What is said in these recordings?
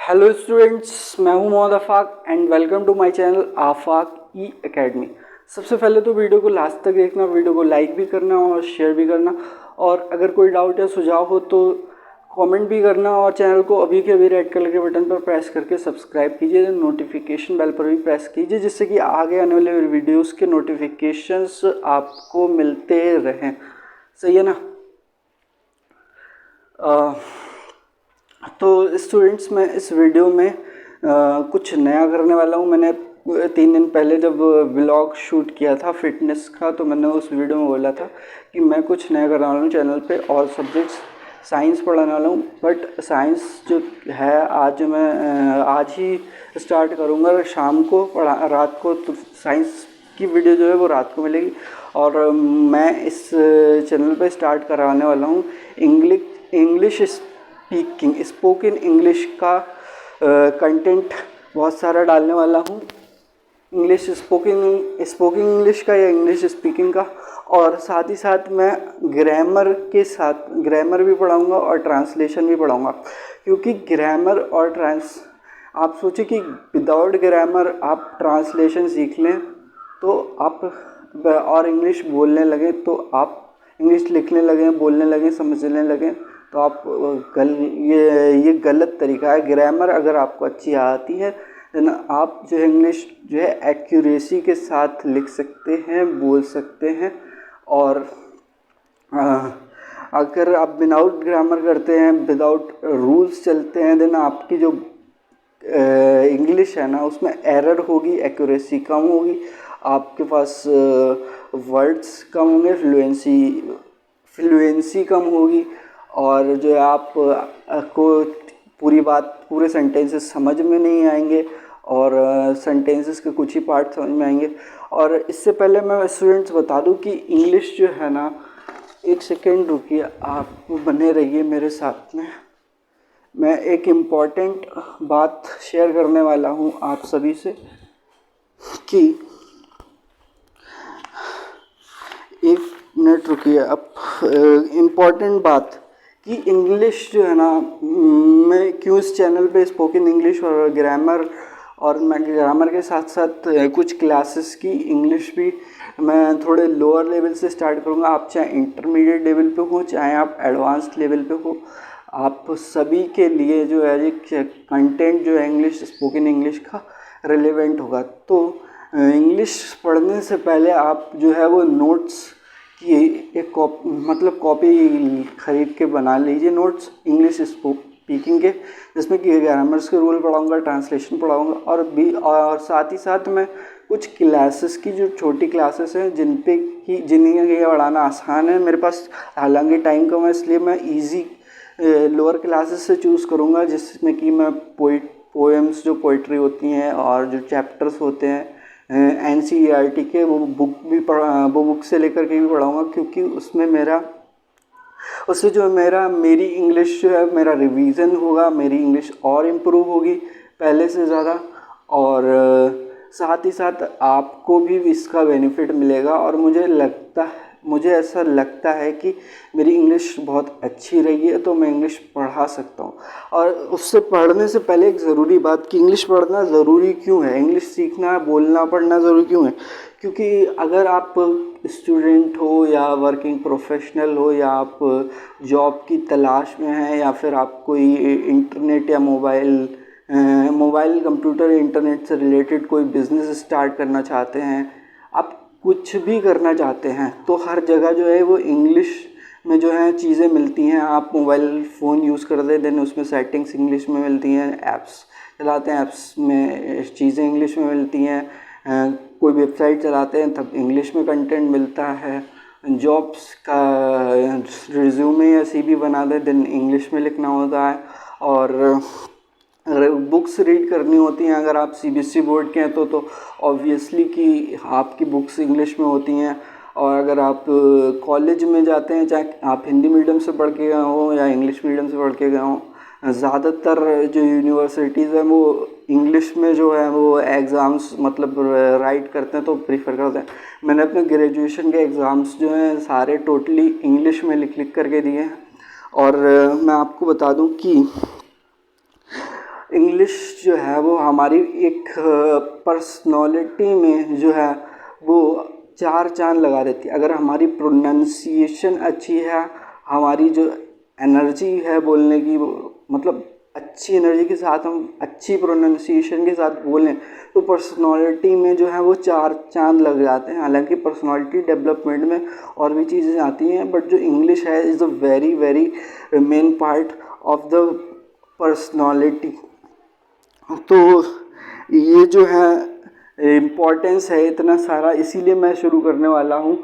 Hello students, मैं हूं Mohammad Afaq and welcome to my channel Afaq E academy. सबसे पहले तो वीडियो को लास्ट तक देखना, वीडियो को लाइक भी करना और शेयर भी करना, और अगर कोई डाउट या सुझाव हो तो कमेंट भी करना, और चैनल को अभी के अभी रेड कलर के बटन पर प्रेस करके सब्सक्राइब कीजिए, नोटिफिकेशन बेल पर भी प्रेस कीजिए, जिससे कि आगे आने वाले वीडियोज़ के नोटिफिकेशंस आपको मिलते रहें। सही है ना? तो स्टूडेंट्स, मैं इस वीडियो में कुछ नया करने वाला हूँ। मैंने 3 दिन पहले जब व्लॉग शूट किया था फिटनेस का, तो मैंने उस वीडियो में बोला था कि मैं कुछ नया करने वाला हूँ चैनल पे, और सब्जेक्ट्स साइंस पढ़ाने वाला हूँ। बट साइंस जो है आज ही स्टार्ट करूँगा शाम को रात को, तो साइंस की वीडियो जो है वो रात को मिलेगी। और मैं इस चैनल पे स्टार्ट कराने वाला हूँ इंग्लिश स्पोकन इंग्लिश का कंटेंट बहुत सारा डालने वाला हूँ। इंग्लिश स्पोकन इंग्लिश का या इंग्लिश स्पीकिंग का, और साथ ही साथ मैं ग्रामर भी पढ़ाऊँगा और ट्रांसलेशन भी पढ़ाऊँगा। क्योंकि ग्रामर और आप सोचिए कि विदाउट ग्रामर आप ट्रांसलेशन सीख लें तो आप और इंग्लिश बोलने लगे, तो आप इंग्लिश लिखने लगें, बोलने लगें, समझने लगें, तो आप ये गलत तरीका है। ग्रामर अगर आपको अच्छी आती है देन आप जो है इंग्लिश जो है एक्यूरेसी के साथ लिख सकते हैं, बोल सकते हैं। और अगर आप विदाउट ग्रामर करते हैं, विदाउट रूल्स चलते हैं, देन आपकी जो इंग्लिश है ना, उसमें एरर होगी, एक्यूरेसी कम होगी, आपके पास वर्ड्स कम होंगे, फ्लुएंसी कम होगी, और जो है आप को पूरी बात, पूरे सेंटेंसेस समझ में नहीं आएंगे, और सेंटेंसेस के कुछ ही पार्ट समझ में आएंगे। और इससे पहले मैं स्टूडेंट्स बता दूं कि इंग्लिश जो है ना, एक सेकेंड रुकिए, आप बने रहिए मेरे साथ में। मैं एक इम्पॉर्टेंट बात शेयर करने वाला हूं आप सभी से कि एक मिनट रुकिए। अब इम्पॉर्टेंट बात कि इंग्लिश जो है ना, मैं क्यों इस चैनल पे स्पोकन इंग्लिश और ग्रामर, और मैं ग्रामर के साथ साथ कुछ क्लासेस की इंग्लिश भी मैं थोड़े लोअर लेवल से स्टार्ट करूँगा। आप चाहे इंटरमीडिएट लेवल पे हो, चाहे आप एडवांस्ड लेवल पे हो, आप सभी के लिए जो है ये कंटेंट जो है इंग्लिश स्पोकन इंग्लिश का रिलेवेंट होगा। तो इंग्लिश पढ़ने से पहले आप जो है वो नोट्स की एक कॉपी ख़रीद के बना लीजिए, नोट्स इंग्लिश स्पीकिंग के, जिसमें कि ग्रामर्स के रूल पढ़ाऊँगा, ट्रांसलेशन पढ़ाऊँगा, और साथ ही साथ मैं कुछ क्लासेस की जो छोटी क्लासेस हैं जिन्हें ये पढ़ाना आसान है मेरे पास, हालांकि टाइम कम है, इसलिए मैं इजी लोअर क्लासेस से चूज़ करूँगा, जिसमें कि मैं पोएम्स जो पोइट्री होती हैं और जो चैप्टर्स होते हैं NCERT के, वो बुक से लेकर के भी पढ़ाऊँगा। क्योंकि उससे जो मेरी इंग्लिश जो है, मेरा रिवीजन होगा, मेरी इंग्लिश और इम्प्रूव होगी पहले से ज़्यादा, और साथ ही साथ आपको भी इसका बेनिफिट मिलेगा। और मुझे ऐसा लगता है कि मेरी इंग्लिश बहुत अच्छी रही है, तो मैं इंग्लिश पढ़ा सकता हूँ। और उससे पढ़ने से पहले एक ज़रूरी बात कि इंग्लिश पढ़ना ज़रूरी क्यों है, इंग्लिश सीखना, बोलना, पढ़ना ज़रूरी क्यों है। क्योंकि अगर आप स्टूडेंट हो या वर्किंग प्रोफेशनल हो, या आप जॉब की तलाश में हैं, या फिर आप कोई इंटरनेट या मोबाइल कंप्यूटर इंटरनेट से रिलेटेड कोई बिज़नेस स्टार्ट करना चाहते हैं, आप कुछ भी करना चाहते हैं, तो हर जगह जो है वो इंग्लिश में जो है चीज़ें मिलती हैं। आप मोबाइल फ़ोन यूज़ करते देन उसमें सेटिंग्स इंग्लिश में मिलती हैं, ऐप्स चलाते हैं, ऐप्स में चीज़ें इंग्लिश में मिलती हैं, कोई वेबसाइट चलाते हैं तब इंग्लिश में कंटेंट मिलता है, जॉब्स का रिज्यूमे या CV बना दे देन इंग्लिश में लिखना होता है, और अगर बुक्स रीड करनी होती हैं, अगर आप CBSE बोर्ड के हैं तो ऑब्वियसली कि आपकी बुक्स इंग्लिश में होती हैं। और अगर आप कॉलेज में जाते हैं, चाहे आप हिंदी मीडियम से पढ़ के गए हो या इंग्लिश मीडियम से पढ़ के गए हो, ज़्यादातर जो यूनिवर्सिटीज़ हैं वो इंग्लिश में जो है वो एग्ज़ाम्स राइट करते हैं, तो प्रीफर करते हैं। मैंने अपने ग्रेजुएशन के एग्ज़ाम्स जो हैं सारे टोटली इंग्लिश में लिख करके दिए हैं। और मैं आपको बता दूं कि इंग्लिश जो है वो हमारी एक पर्सनालिटी में जो है वो चार चांद लगा देती है। अगर हमारी प्रोनाउंसिएशन अच्छी है, हमारी जो एनर्जी है बोलने की, मतलब अच्छी एनर्जी के साथ हम अच्छी प्रोनाउंसिएशन के साथ बोलें तो पर्सनालिटी में जो है वो चार चांद लग जाते हैं। हालांकि पर्सनालिटी डेवलपमेंट में और भी चीज़ें आती हैं, बट जो इंग्लिश है is the very very main part of the personality. तो ये जो है इम्पोर्टेंस है इतना सारा, इसीलिए मैं शुरू करने वाला हूँ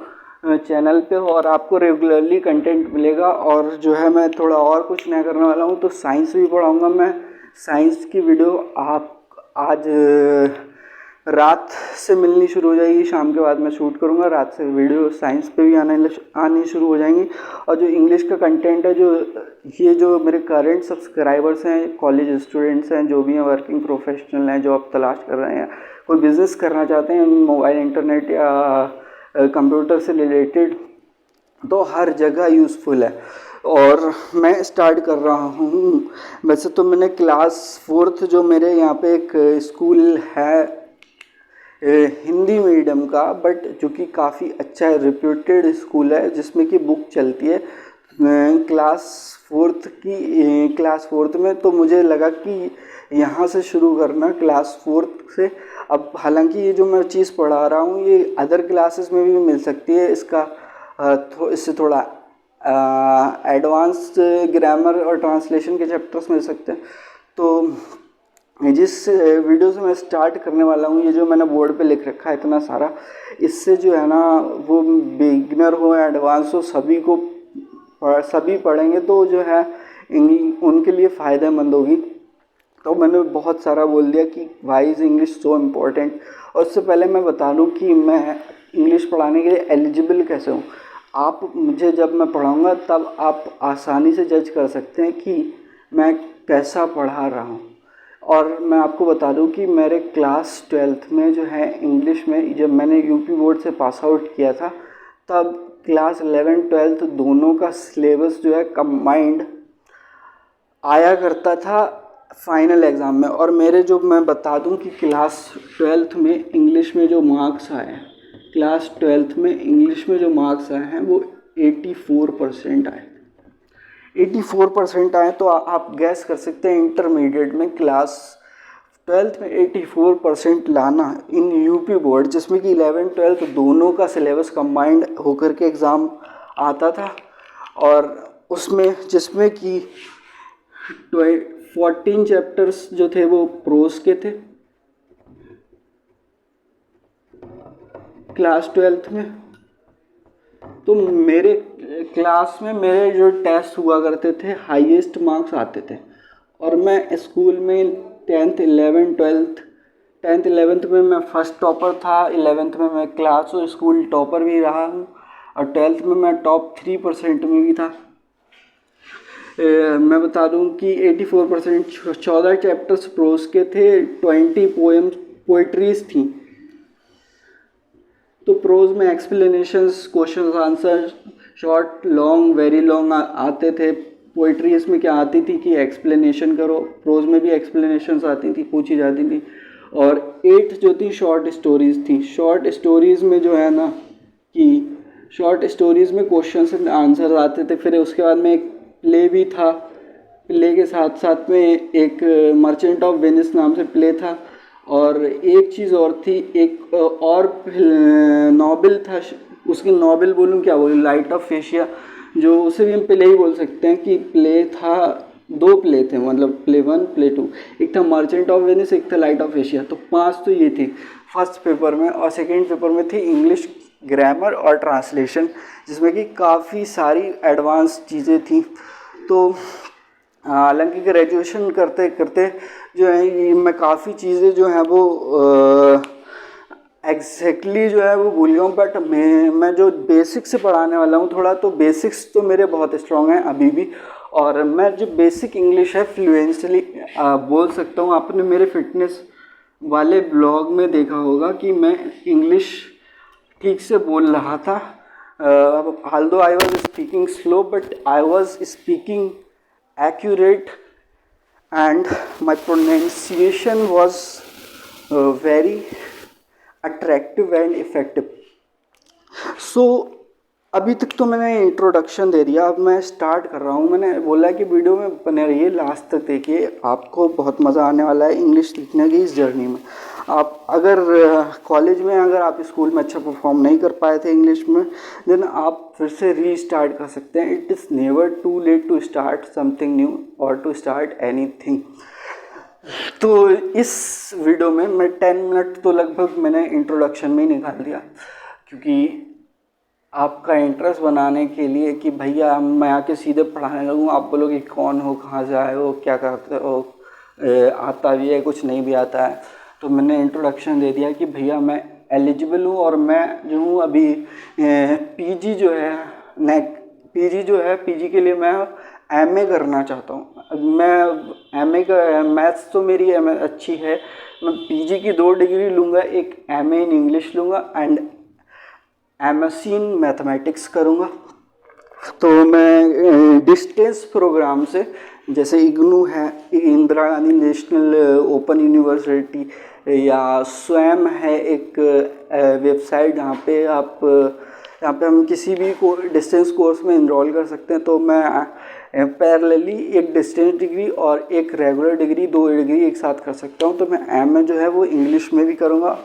चैनल पे, और आपको रेगुलरली कंटेंट मिलेगा। और जो है मैं थोड़ा और कुछ नया करने वाला हूँ, तो साइंस भी पढ़ाऊँगा मैं। साइंस की वीडियो आप आज रात से मिलनी शुरू हो जाएगी, शाम के बाद मैं शूट करूँगा, रात से वीडियो साइंस पे भी आनी शुरू हो जाएंगी। और जो इंग्लिश का कंटेंट है, जो मेरे करंट सब्सक्राइबर्स हैं, कॉलेज स्टूडेंट्स हैं, जो भी हैं, वर्किंग प्रोफेशनल हैं, जॉब तलाश कर रहे हैं, कोई बिज़नेस करना चाहते हैं मोबाइल इंटरनेट या कंप्यूटर से रिलेटेड, तो हर जगह यूज़फुल है। और मैं स्टार्ट कर रहा हूँ, वैसे तो मैंने क्लास 4th जो मेरे यहाँ पे एक स्कूल है हिंदी मीडियम का, बट जो कि काफ़ी अच्छा है, रिप्यूटेड स्कूल है, जिसमें कि बुक चलती है क्लास 4th में। तो मुझे लगा कि यहाँ से शुरू करना, क्लास 4th से। अब हालांकि ये जो मैं चीज़ पढ़ा रहा हूँ ये अदर क्लासेस में भी मिल सकती है, इससे थोड़ा एडवांस्ड ग्रामर और ट्रांसलेशन के चैप्टर्स मिल सकते हैं। तो जिस वीडियो से मैं स्टार्ट करने वाला हूँ, ये जो मैंने बोर्ड पे लिख रखा है इतना सारा, इससे जो है ना वो बिगिनर हो, एडवांस हो, सभी पढ़ेंगे तो जो है उनके लिए फ़ायदेमंद होगी। तो मैंने बहुत सारा बोल दिया कि why is English so important. और उससे पहले मैं बता दूँ कि मैं इंग्लिश पढ़ाने के लिए एलिजिबल कैसे हूँ। आप मुझे जब मैं पढ़ाऊँगा तब आप आसानी से जज कर सकते हैं कि मैं कैसा पढ़ा रहा हूँ। और मैं आपको बता दूं कि मेरे क्लास 12th में जो है इंग्लिश में, जब मैंने यूपी बोर्ड से पास आउट किया था, तब क्लास 11-12 दोनों का सिलेबस जो है कंबाइंड आया करता था फाइनल एग्ज़ाम में। और मेरे जो मैं बता दूं कि क्लास 12th में इंग्लिश में जो मार्क्स आए हैं, क्लास 12th में इंग्लिश में जो मार्क्स आए हैं वो 84% आए। 84% आए, तो आप गैस कर सकते हैं इंटरमीडिएट में क्लास 12th में 84% लाना इन यूपी बोर्ड, जिसमें कि 11-12 दोनों का सिलेबस कंबाइंड होकर के एग्ज़ाम आता था। और उसमें जिसमें कि 14 चैप्टर्स जो थे वो प्रोज के थे क्लास 12th में। तो मेरे क्लास में मेरे जो टेस्ट हुआ करते थे हाईएस्ट मार्क्स आते थे। और मैं स्कूल में 10th 11th में मैं फर्स्ट टॉपर था, 11th में मैं क्लास और स्कूल टॉपर भी रहा हूँ, और 12th में मैं टॉप 3% में भी था। मैं बता दूं कि 84%, 14 चैप्टर्स प्रोज के थे, 20 पोएट्रीज थी। तो प्रोज में explanations, questions, answer, short, long, very long आते थे। पोइट्रीज में क्या आती थी कि एक्सप्लेनेशन करो, प्रोज में भी एक्सप्लेनेशंस आती थी, पूछी जाती थी। और 8 जो थी शॉर्ट स्टोरीज थी। शॉर्ट स्टोरीज में जो है ना कि शॉर्ट स्टोरीज में क्वेश्चंस एंड आंसर आते थे। फिर उसके बाद में एक प्ले भी था, प्ले के साथ साथ में एक मर्चेंट ऑफ वेनिस नाम से प्ले था। और एक चीज़ और थी, एक और नॉवेल था, उसकी नॉवेल बोलूँ क्या बोलूँ, लाइट ऑफ फेशिया, जो उसे भी हम प्ले ही बोल सकते हैं कि प्ले था। 2 प्ले थे, मतलब प्ले 1 प्ले 2, एक था मर्चेंट ऑफ वेनिस, एक था लाइट ऑफ फेशिया। तो 5 तो ये थी फर्स्ट पेपर में। और सेकेंड पेपर में थी इंग्लिश ग्रामर और ट्रांसलेशन, जिसमें कि काफ़ी सारी एडवांस चीज़ें थी। तो हालांकि ग्रेजुएशन करते करते जो है ये मैं काफ़ी चीज़ें जो हैं वो एग्जैक्टली जो है वो भूल गया हूँ। बट मैं जो बेसिक से पढ़ाने वाला हूँ थोड़ा, तो बेसिक्स तो मेरे बहुत स्ट्रॉन्ग हैं अभी भी। और मैं जो बेसिक इंग्लिश है फ्लुएंटली बोल सकता हूँ। आपने मेरे फिटनेस वाले ब्लॉग में देखा होगा कि मैं इंग्लिश ठीक से बोल रहा था। although I was speaking slow, but I was speaking accurate and my pronunciation was very attractive and effective. सो अभी तक तो मैंने इंट्रोडक्शन दे दिया, अब मैं स्टार्ट कर रहा हूँ। मैंने बोला कि वीडियो में बने रहिए, लास्ट तक देखिए, आपको बहुत मज़ा आने वाला है इंग्लिश सीखने की इस जर्नी में। आप अगर कॉलेज में, अगर आप स्कूल में अच्छा परफॉर्म नहीं कर पाए थे इंग्लिश में, देन आप फिर से रीस्टार्ट कर सकते हैं। It is never too late to start something new और टू स्टार्ट एनीथिंग। तो इस वीडियो में मैं 10 मिनट तो लगभग मैंने इंट्रोडक्शन में ही निकाल दिया, क्योंकि आपका इंटरेस्ट बनाने के लिए कि भैया मैं आके सीधे पढ़ाने लगूँ, आप बोलोगे कौन हो, कहाँ से आए हो, क्या करते हो, आता भी है, कुछ नहीं भी आता है। तो मैंने इंट्रोडक्शन दे दिया कि भैया मैं एलिजिबल हूँ और मैं जो हूँ अभी पीजी जो है पीजी के लिए मैं एमए करना चाहता हूँ। मैं एमए का मैथ्स तो मेरी अच्छी है, मैं पीजी की 2 डिग्री लूँगा, एक एमए इन इंग्लिश लूँगा एंड एमएससी इन मैथमेटिक्स करूँगा। तो मैं डिस्टेंस प्रोग्राम से, जैसे इग्नू है, Indira Gandhi national open university, या स्वयं है एक वेबसाइट जहाँ पे हम किसी भी डिस्टेंस कोर्स में इनरोल कर सकते हैं। तो मैं पैरेलली एक डिस्टेंस डिग्री और एक रेगुलर डिग्री, 2 डिग्री एक साथ कर सकता हूँ। तो मैं एमए जो है वो इंग्लिश में भी करूँगा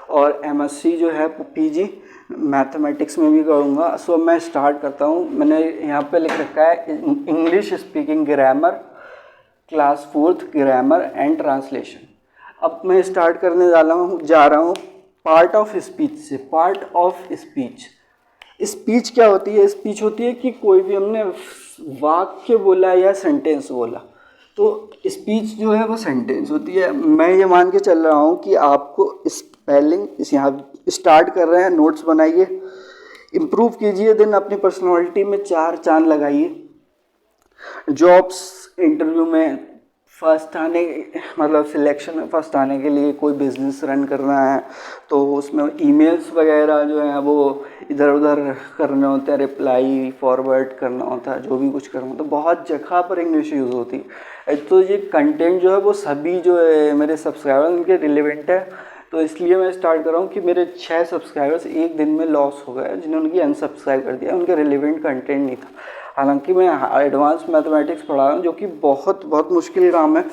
और एमएससी जो है पीजी मैथमेटिक्स में भी करूँगा। सो मैं स्टार्ट करता हूँ। मैंने यहाँ पे लिख रखा है English speaking grammar class 4th grammar and translation. अब मैं स्टार्ट करने जा रहा हूँ पार्ट ऑफ स्पीच से। पार्ट ऑफ स्पीच, स्पीच क्या होती है? स्पीच होती है कि कोई भी हमने वाक्य बोला या सेंटेंस बोला, तो स्पीच जो है वो सेंटेंस होती है। मैं ये मान के चल रहा हूँ कि आपको स्पेलिंग इस यहाँ स्टार्ट कर रहे हैं, नोट्स बनाइए, इम्प्रूव कीजिए, देन अपनी पर्सनालिटी में 4 चांद लगाइए। जॉब्स इंटरव्यू में फर्स्ट आने, मतलब सिलेक्शन में फर्स्ट आने के लिए कोई बिजनेस रन करना है तो उसमें ईमेल्स वगैरह जो है वो इधर उधर करने होते हैं, रिप्लाई फॉरवर्ड करना होता है, जो भी कुछ करना होता है, बहुत जगह पर इंग्लिश यूज़ होती है। तो ये कंटेंट जो है वो सभी जो है मेरे सब्सक्राइबर उनके रिलेवेंट है। तो इसलिए मैं स्टार्ट कर रहा हूँ कि मेरे 6 सब्सक्राइबर्स एक दिन में लॉस हो गए, जिन्होंने कि अनसब्सक्राइब कर दिया, उनके रिलेवेंट कंटेंट नहीं था। हालांकि मैं एडवांस मैथमेटिक्स पढ़ा रहा हूँ, जो कि बहुत बहुत मुश्किल काम है,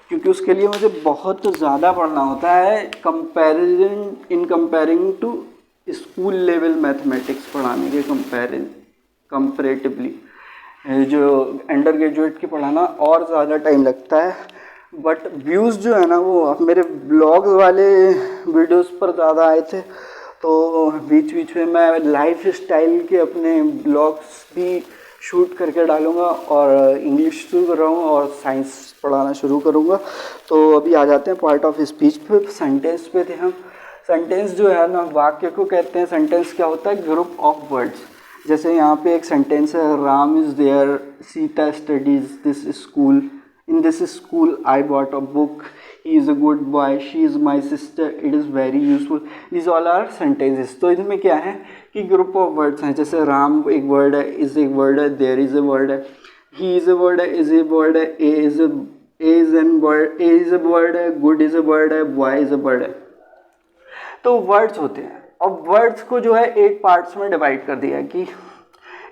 क्योंकि उसके लिए मुझे बहुत ज़्यादा पढ़ना होता है comparing to school level mathematics पढ़ाने के कंपेरेटिवली जो अंडर ग्रेजुएट की पढ़ाना और ज़्यादा टाइम लगता है। बट व्यूज़ जो है ना वो मेरे ब्लॉग्स वाले वीडियोस पर ज़्यादा आए थे, तो बीच बीच में मैं लाइफ स्टाइल के अपने ब्लॉग्स भी शूट करके डालूँगा और इंग्लिश शुरू कर रहा हूँ और साइंस पढ़ाना शुरू करूँगा। तो अभी आ जाते हैं पार्ट ऑफ स्पीच पे। सेंटेंस पे थे हम। सेंटेंस जो है ना, वाक्य को कहते हैं। सेंटेंस क्या होता है? Group of words. जैसे यहाँ पे एक सेंटेंस है, Ram is there, Sita studies this school, in this school I bought a book, he is a good boy, she is my sister, it is very useful. These all are sentences. तो इनमें क्या है कि ग्रुप ऑफ वर्ड्स हैं। जैसे राम एक word है, is एक वर्ड है, देयर इज a वर्ड है, he is a वर्ड है, is a वर्ड है, a is a वर्ड है, good is a वर्ड है, boy is a वर्ड है। तो वर्ड्स होते हैं। अब वर्ड्स को जो है 8 पार्ट्स में डिवाइड कर दिया है कि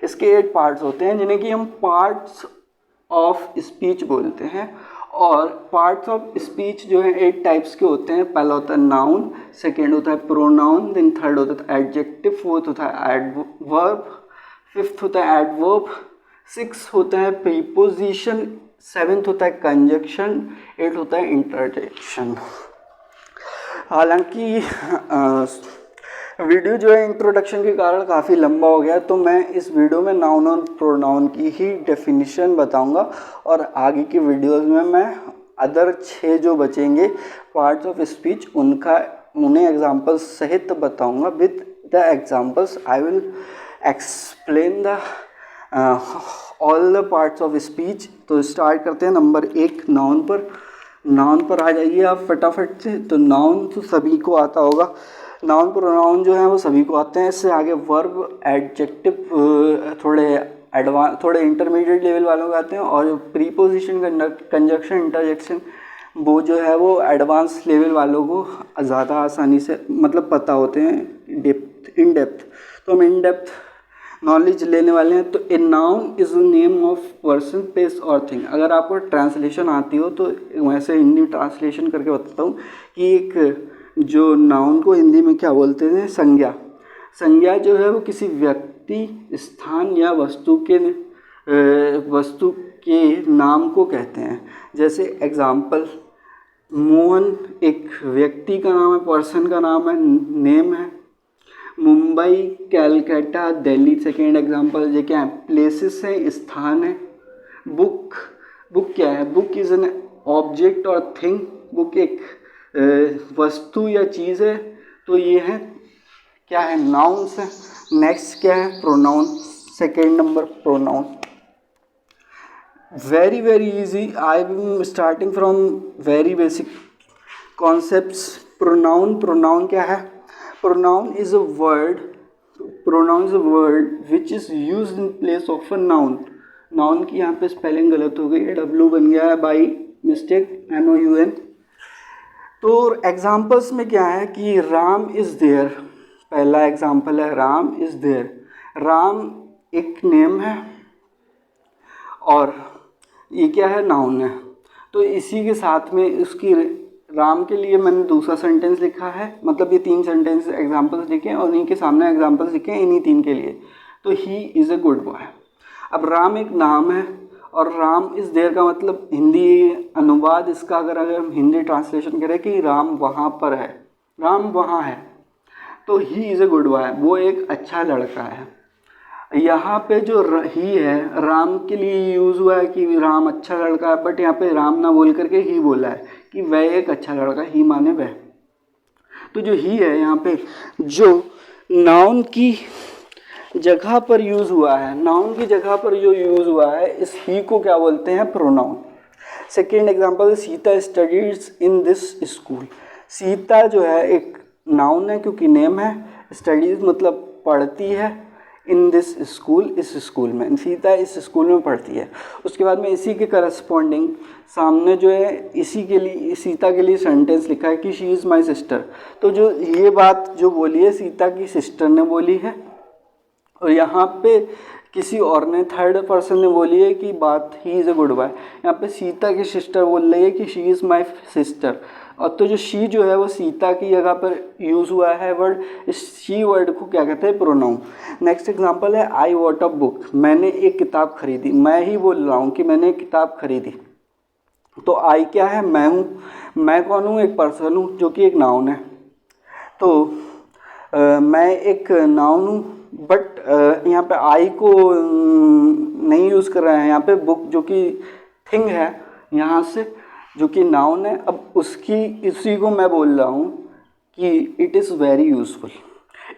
इसके 8 पार्ट्स होते हैं, जिन्हें कि हम पार्ट्स ऑफ स्पीच बोलते हैं। और पार्ट्स ऑफ स्पीच जो है 8 टाइप्स के होते हैं। पहला होता है नाउन, सेकेंड होता है प्रोनाउन, देन थर्ड होता है एडजेक्टिव, फोर्थ होता है एडवर्ब, फिफ्थ होता है एडवर्ब, 6 होता है प्रीपोजिशन, 7th होता है कंजक्शन, 8 होता है इंटरजेक्शन। हालांकि वीडियो जो है इंट्रोडक्शन के कारण काफ़ी लंबा हो गया, तो मैं इस वीडियो में नाउन और प्रोनाउन की ही डेफिनेशन बताऊंगा और आगे की वीडियोस में मैं अदर 6 जो बचेंगे पार्ट्स ऑफ स्पीच उन्हें एग्जांपल्स सहित बताऊंगा। With the examples I will explain the all the parts of speech. तो स्टार्ट करते हैं नंबर 1 नाउन पर। नाउन पर आ जाइए आप फटाफट से। तो नाउन तो सभी को आता होगा, नाउन प्रोनाउन जो है वो सभी को आते हैं। इससे आगे वर्ब एडजेक्टिव थोड़े एडवांस थोड़े इंटरमीडिएट लेवल वालों को आते हैं, और जो प्रीपोजिशन, कंजक्शन, इंटरजेक्शन वो जो है वो एडवांस लेवल वालों को ज़्यादा आसानी से मतलब पता होते हैं, इन डेप्थ। तो हम इन डेप्थ नॉलेज लेने वाले हैं। तो a noun is name of person, place और थिंग। अगर आपको ट्रांसलेशन आती हो तो वैसे हिंदी ट्रांसलेशन करके बताता हूँ कि एक जो नाउन को हिंदी में क्या बोलते हैं, संज्ञा। संज्ञा जो है वो किसी व्यक्ति, स्थान या वस्तु के नाम को कहते हैं। जैसे एग्जाम्पल, मोहन एक व्यक्ति का नाम है, पर्सन का नाम है, नेम है। Mumbai, Calcutta, Delhi second example. ये क्या है, प्लेसेस हैं, स्थान है। बुक, बुक क्या है, बुक इज़ एन ऑब्जेक्ट और थिंग। बुक एक वस्तु या चीज़ है। तो ये है क्या है, नाउन्स है। नेक्स्ट क्या है, pronoun. Second number pronoun, very very easy. I am starting from very basic concepts. Pronoun क्या है, pronoun is a word, which is used in place of a noun. Noun की यहाँ पे स्पेलिंग गलत हो गई है, W बन गया है बाई मिस्टेक, NOUN। तो एग्जाम्पल्स में क्या है कि राम इज़ देयर, पहला एग्जाम्पल है राम इज़ देयर। राम एक नेम है और ये क्या है, नाउन है। तो इसी के साथ में उसकी राम के लिए मैंने दूसरा सेंटेंस लिखा है, मतलब ये 3 सेंटेंस एग्जाम्पल्स लिखे हैं और इन्हीं के सामने एग्जाम्पल्स लिखे हैं इन्हीं 3 के लिए। तो he is a good boy. अब राम एक नाम है और राम इज़ देयर का मतलब हिंदी अनुवाद इसका अगर हम हिंदी ट्रांसलेशन करें कि राम वहाँ पर है, राम वहाँ है, तो he is a good boy, वो एक अच्छा लड़का है। यहाँ पे जो ही है राम के लिए यूज़ हुआ है कि राम अच्छा लड़का है, बट यहाँ पे राम ना बोल करके ही बोला है कि वह एक अच्छा लड़का, ही माने वह। तो जो ही है यहाँ पे जो नाउन की जगह पर यूज़ हुआ है, नाउन की जगह पर जो यूज़ हुआ है, इस ही को क्या बोलते हैं, pronoun. Second example, Sita studies in this school. Sita जो है एक नाउन है क्योंकि नेम है, स्टडीज मतलब पढ़ती है, इन दिस स्कूल इस स्कूल में, सीता इस स्कूल में पढ़ती है। उसके बाद में इसी के करस्पॉन्डिंग सामने जो है इसी के लिए सीता के लिए सेंटेंस लिखा है कि शी इज़ माई सिस्टर। तो जो ये बात जो बोली है सीता की सिस्टर ने बोली है, और यहाँ पे किसी और ने थर्ड पर्सन ने बोली है कि बात he is a good boy. यहाँ पे सीता की सिस्टर बोल रही है कि शी इज़ माई सिस्टर, और तो जो शी जो है वो सीता की जगह पर यूज़ हुआ है वर्ड, इस शी वर्ड को क्या कहते हैं, प्रोनाउन। नेक्स्ट एग्जांपल है आई वॉट अ बुक, मैंने एक किताब खरीदी। मैं ही बोल रहा हूँ कि मैंने एक किताब खरीदी। तो आई क्या है, मैं हूँ, मैं कौन हूँ, एक पर्सन हूँ जो कि एक नाउन है। तो मैं एक नाउन हूँ, बट यहाँ पे आई को नहीं यूज़ कर रहे हैं। यहाँ पे बुक जो कि थिंग है यहाँ से जो कि नाउन है, अब इसी को मैं बोल रहा हूँ कि it is very useful.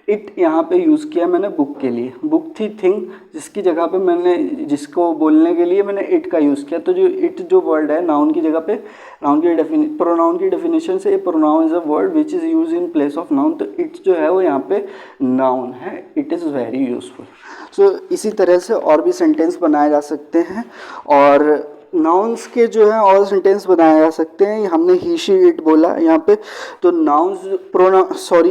It यहाँ पे यूज़ किया मैंने बुक के लिए, बुक थी थिंग जिसकी जगह पे मैंने जिसको बोलने के लिए मैंने इट का यूज़ किया। तो जो इट जो वर्ड है नाउन की जगह पे, नाउन की प्रोनाउन की डेफिनेशन से pronoun is a word which is use in place of noun. तो इट जो है वो यहाँ पे नाउन है, इट इज़ वेरी यूज़फुल। सो इसी तरह से और भी सेंटेंस बनाए जा सकते हैं, और नाउन्स के जो है और सेंटेंस बनाए जा सकते हैं। हमने ही शी इट बोला यहाँ पे, तो नाउन्स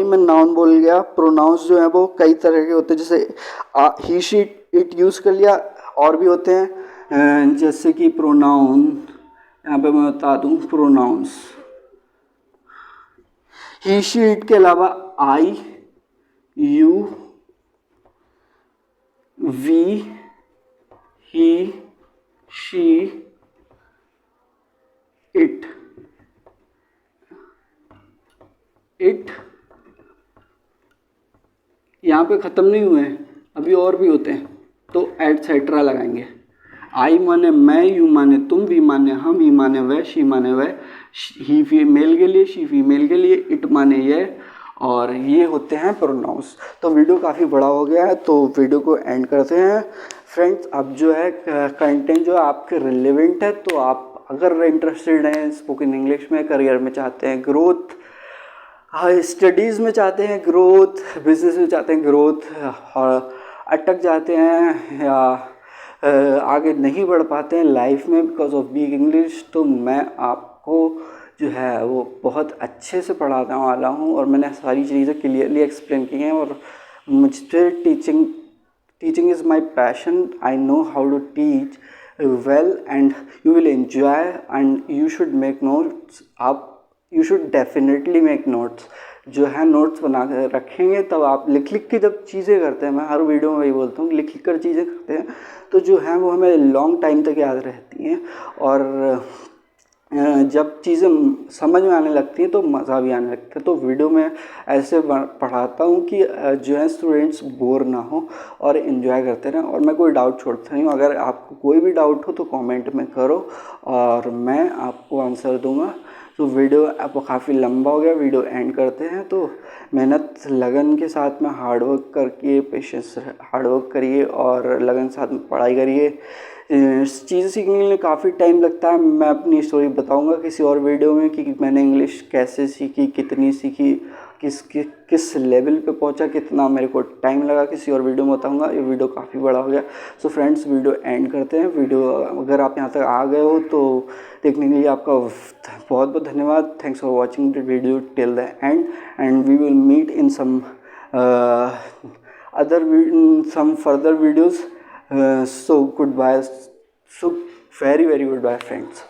मैं नाउन बोल गया। प्रोनाउंस जो है वो कई तरह के होते हैं, जैसे ही शी इट यूज़ कर लिया, और भी होते हैं जैसे कि प्रोनाउन, यहाँ पे मैं बता दूँ प्रोनाउंस ही शी इट के अलावा I, you, we, he, she, it यहाँ पे ख़त्म नहीं हुए हैं, अभी और भी होते हैं, तो एटसेट्रा लगाएंगे। आई माने मैं, यू माने तुम, वी माने हम, ही माने वह, शी माने वह, ही फीमेल के लिए, शी फीमेल के लिए, इट माने यह, और ये होते हैं प्रोनाउंस। तो वीडियो काफ़ी बड़ा हो गया है, तो वीडियो को एंड करते हैं फ्रेंड्स। अब जो है कंटेंट जो आपके रिलेवेंट है, तो आप अगर इंटरेस्टेड हैं स्पोकन इंग्लिश में, करियर में चाहते हैं ग्रोथ, स्टडीज़ में चाहते हैं ग्रोथ, बिजनेस में चाहते हैं ग्रोथ, और अटक जाते हैं या आगे नहीं बढ़ पाते हैं लाइफ में बिकॉज ऑफ वीक इंग्लिश, तो मैं आपको जो है वो बहुत अच्छे से पढ़ाने वाला हूँ और मैंने सारी चीज़ें क्लियरली एक्सप्लेन की हैं। और मुझसे teaching is my passion, I know how to teach well and you will enjoy and you should make notes. आप you should definitely make notes, जो है नोट्स बना कर रखेंगे तब आप लिख के जब चीज़ें करते हैं, मैं हर वीडियो में वही बोलता हूँ, लिख कर चीज़ें करते हैं तो जो है वो हमें लॉन्ग टाइम तक याद रहती हैं। और जब चीज़ें समझ में आने लगती हैं तो मज़ा भी आने लगता है। तो वीडियो में ऐसे पढ़ाता हूँ कि जो है स्टूडेंट्स बोर ना हो और इन्जॉय करते रहें, और मैं कोई डाउट छोड़ता नहीं हूँ। अगर आपको कोई भी डाउट हो तो कमेंट में करो और मैं आपको आंसर दूँगा। तो वीडियो आपको काफ़ी लंबा हो गया, वीडियो एंड करते हैं। तो मेहनत लगन के साथ में हार्डवर्क करके, पेशेंस हार्डवर्क करिए और लगन के साथ में पढ़ाई करिए। चीज़ें सीखने के लिए काफ़ी टाइम लगता है। मैं अपनी स्टोरी बताऊंगा किसी और वीडियो में कि मैंने इंग्लिश कैसे सीखी, कितनी सीखी, किस लेवल पे पहुंचा, कितना मेरे को टाइम लगा, किसी और वीडियो में बताऊंगा। ये वीडियो काफ़ी बड़ा हो गया। सो फ्रेंड्स, वीडियो एंड करते हैं। वीडियो अगर आप यहाँ तक आ गए हो तो देखने के लिए आपका बहुत बहुत धन्यवाद। Thanks for watching the video till the end we will meet in some some further videos. So goodbye. So very goodbye, friends.